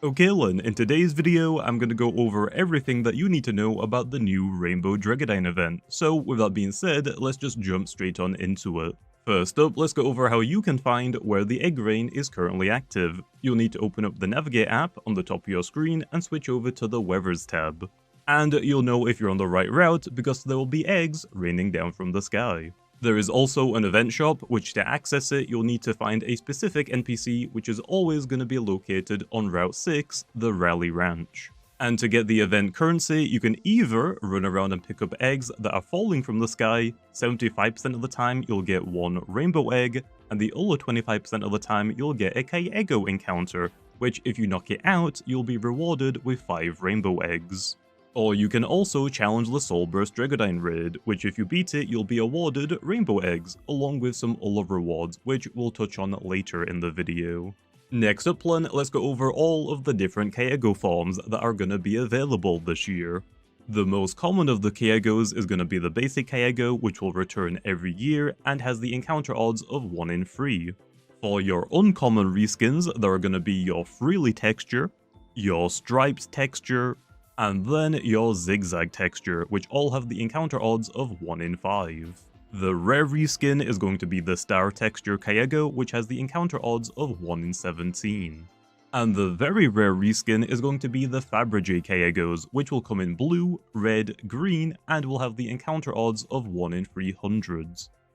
Okay then, in today's video, I'm gonna go over everything that you need to know about the new RAINBOW DREGGODYNE event. So with that being said, let's just jump straight on into it. First up, let's go over how you can find where the egg rain is currently active. You'll need to open up the Navigate app on the top of your screen and switch over to the Weathers tab. And you'll know if you're on the right route because there will be eggs raining down from the sky. There is also an event shop, which to access it, you'll need to find a specific NPC, which is always going to be located on Route 6, the Rally Ranch. And to get the event currency, you can either run around and pick up eggs that are falling from the sky. 75% of the time, you'll get one rainbow egg, and the other 25% of the time, you'll get a Kyeggo encounter, which if you knock it out, you'll be rewarded with 5 rainbow eggs. Or you can also challenge the Soulburst Dreggodyne raid, which if you beat it, you'll be awarded rainbow eggs, along with some other rewards, which we'll touch on later in the video. Next up then, let's go over all of the different Kyeggo forms that are gonna be available this year. The most common of the Kyeggos is gonna be the basic Kyeggo, which will return every year and has the encounter odds of 1 in 3. For your uncommon reskins, there are gonna be your Freely texture, your Stripes texture, and then your Zigzag texture, which all have the encounter odds of 1 in 5. The rare reskin is going to be the Star texture Kyeggo, which has the encounter odds of 1 in 17. And the very rare reskin is going to be the Fabergé Kyeggos, which will come in blue, red, green, and will have the encounter odds of 1 in 300.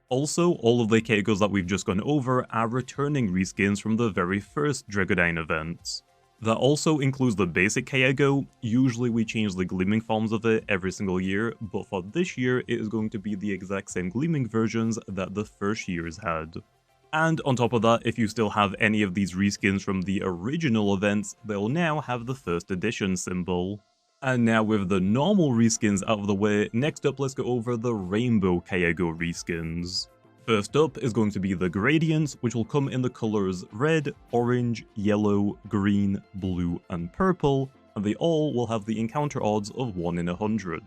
Also, all of the Kyeggos that we've just gone over are returning reskins from the very first Dreggodyne event. That also includes the basic Kyeggo. Usually we change the gleaming forms of it every single year, but for this year it is going to be the exact same gleaming versions that the first years had. And on top of that, if you still have any of these reskins from the original events, they'll now have the first edition symbol. And now with the normal reskins out of the way, next up let's go over the Rainbow Kyeggo reskins. First up is going to be the Gradients, which will come in the colors red, orange, yellow, green, blue, and purple, and they all will have the encounter odds of 1 in 100.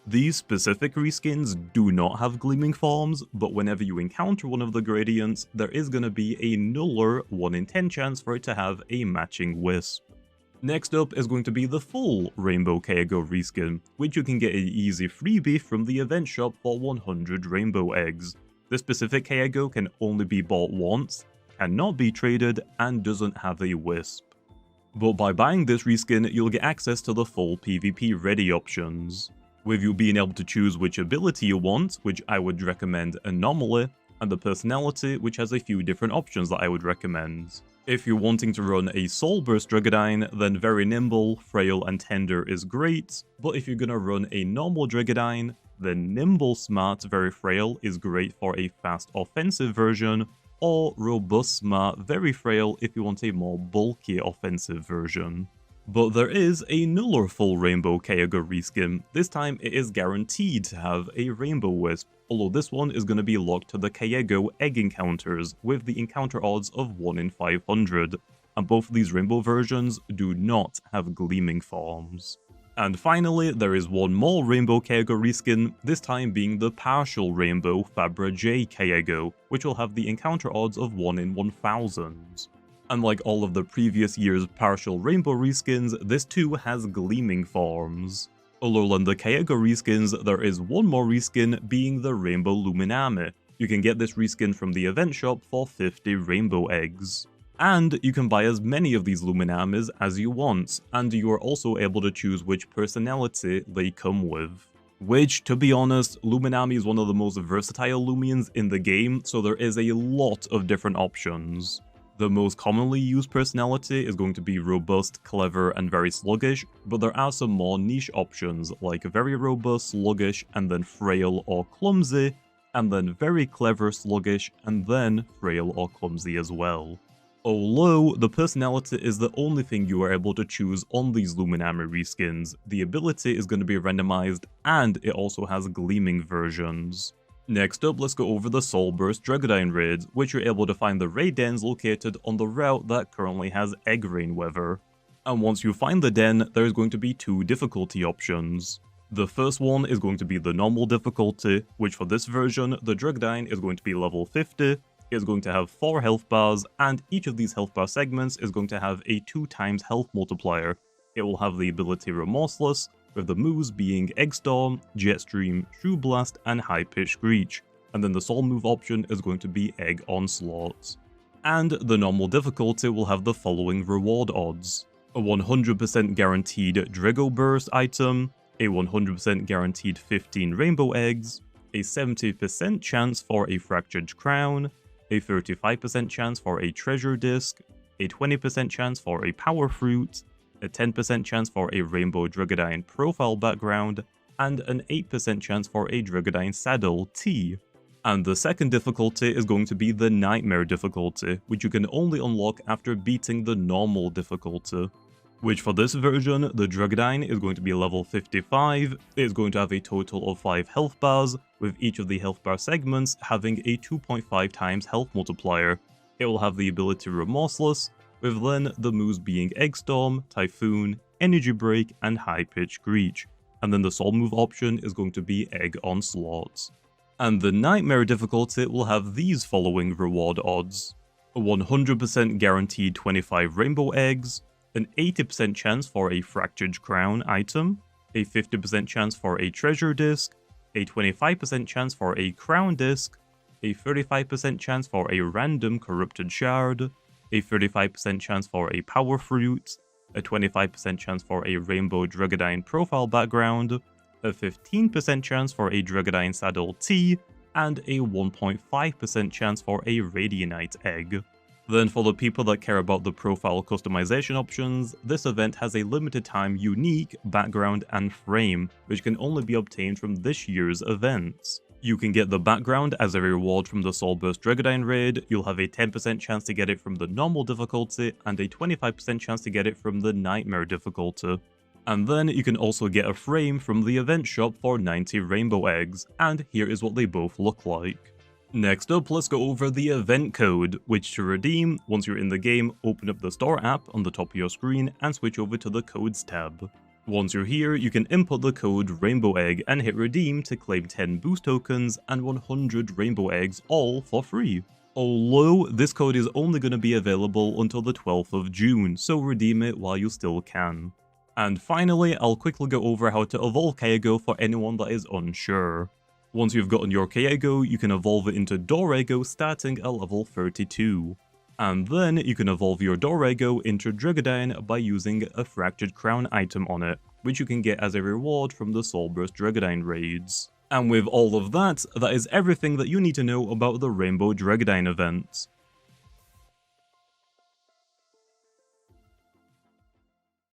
These specific reskins do not have gleaming forms, but whenever you encounter one of the Gradients, there is going to be a nuller 1 in 10 chance for it to have a matching wisp. Next up is going to be the full Rainbow Kyeggo reskin, which you can get an easy freebie from the event shop for 100 rainbow eggs. This specific Kyeggo can only be bought once, cannot be traded, and doesn't have a wisp. But by buying this reskin, you'll get access to the full PvP ready options, with you being able to choose which ability you want, which I would recommend Anomaly, and the personality, which has a few different options that I would recommend. If you're wanting to run a Soulburst Dreggodyne, then Very Nimble, Frail, and Tender is great, but if you're gonna run a normal Dreggodyne, then Nimble Smart Very Frail is great for a fast offensive version, or Robust Smart Very Frail if you want a more bulky offensive version. But there is another full Rainbow Kyeggo reskin. This time it is guaranteed to have a Rainbow Wisp, although this one is going to be locked to the Kyeggo egg encounters with the encounter odds of 1 in 500, and both of these Rainbow versions do not have gleaming forms. And finally, there is one more Rainbow Kyeggo reskin, this time being the partial Rainbow Fabergé Kyeggo, which will have the encounter odds of 1 in 1000. Unlike all of the previous year's partial Rainbow reskins, this too has gleaming forms. Other than the Kyeggo reskins, there is one more reskin being the Rainbow Luminami. You can get this reskin from the event shop for 50 rainbow eggs. And you can buy as many of these Luminamis as you want, and you are also able to choose which personality they come with. Which, to be honest, Luminami is one of the most versatile Loomians in the game, so there is a lot of different options. The most commonly used personality is going to be Robust, Clever, and Very Sluggish, but there are some more niche options like Very Robust, Sluggish, and then Frail or Clumsy, and then Very Clever, Sluggish, and then Frail or Clumsy as well. Although the personality is the only thing you are able to choose on these Luminami reskins, the ability is going to be randomized and it also has gleaming versions. Next up, let's go over the Soulburst Dreggodyne raids, which you're able to find the raid dens located on the route that currently has egg rain weather. And once you find the den, there is going to be 2 difficulty options. The first one is going to be the normal difficulty, which for this version, the Dreggodyne is going to be level 50, It's going to have 4 health bars, and each of these health bar segments is going to have a 2x health multiplier. It will have the ability Remorseless, with the moves being Egg Storm, Jetstream, True Blast, and High Pitch Screech. And then the sole move option is going to be Egg Onslaught. And the normal difficulty will have the following reward odds: a 100% guaranteed Dreggo Burst item, a 100% guaranteed 15 rainbow eggs, a 70% chance for a fractured crown, a 35% chance for a treasure disc, a 20% chance for a power fruit, a 10% chance for a Rainbow Dreggodyne profile background, and an 8% chance for a Dreggodyne saddle T. And the second difficulty is going to be the Nightmare difficulty, which you can only unlock after beating the normal difficulty. Which for this version, the Dreggodyne is going to be level 55, it is going to have a total of 5 health bars, with each of the health bar segments having a 2.5 times health multiplier. It will have the ability Remorseless, with then the moves being Egg Storm, Typhoon, Energy Break, and High Pitch Screech. And then the sole move option is going to be Egg Onslaught. And the Nightmare difficulty will have these following reward odds: a 100% guaranteed 25 rainbow eggs, an 80% chance for a Fractured Crown item, a 50% chance for a treasure disc, a 25% chance for a crown disc, a 35% chance for a random corrupted shard, a 35% chance for a power fruit, a 25% chance for a Rainbow Dreggodyne profile background, a 15% chance for a Dreggodyne saddle T, and a 1.5% chance for a Radianite egg. Then for the people that care about the profile customization options, this event has a limited time unique background and frame, which can only be obtained from this year's events. You can get the background as a reward from the Soulburst Dreggodyne raid, you'll have a 10% chance to get it from the normal difficulty, and a 25% chance to get it from the Nightmare difficulty. And then you can also get a frame from the event shop for 90 rainbow eggs, and here is what they both look like. Next up, let's go over the event code, which to redeem, once you're in the game, open up the store app on the top of your screen and switch over to the codes tab. Once you're here, you can input the code Rainbow Egg and hit redeem to claim 10 boost tokens and 100 rainbow eggs, all for free. Although this code is only going to be available until the 12th of June, so redeem it while you still can. And finally, I'll quickly go over how to evolve Kyeggo for anyone that is unsure. Once you've gotten your Kyeggo, you can evolve it into Dorego starting at level 32. And then you can evolve your Dorego into Dreggodyne by using a Fractured Crown item on it, which you can get as a reward from the Soulburst Dreggodyne raids. And with all of that, that is everything that you need to know about the Rainbow Dreggodyne event.